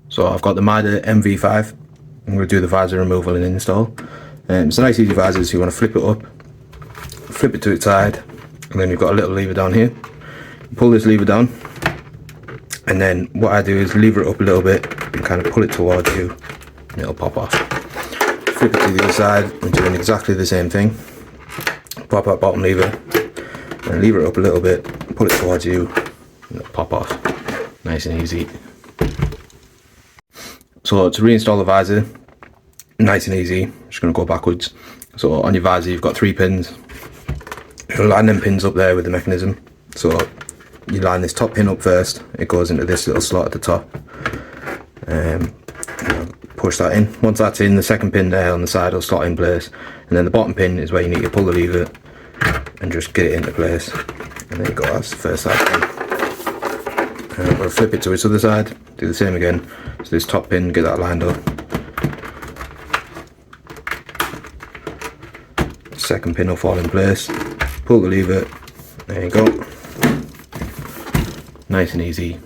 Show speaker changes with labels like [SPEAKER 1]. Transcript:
[SPEAKER 1] So I've got the MIDA MV-5. I'm going to do the visor removal and install. It's a nice easy visor, so you want to flip it up, flip it to its side, and then you've got a little lever down here. You pull this lever down, and then what I do is lever it up a little bit and kind of pull it towards you, and it'll pop off. Flip it to the other side and doing exactly the same thing. Pop that bottom lever and lever it up a little bit, pull it towards you, and it'll pop off. Nice and easy. So to reinstall the visor, nice and easy. I'm just going to go backwards. So on your visor you've got 3 pins. You'll line them pins up there with the mechanism. So you line this top pin up first, it goes into this little slot at the top. Push that in. Once that's in, the second pin there on the side will slot in place, and then the bottom pin is where you need to pull the lever and just get it into place. And there you go, that's the first side pin. I'm going to flip it to its other side, do the same again. So this top pin, get that lined up. Second pin will fall in place, pull the lever, there you go. Nice and easy.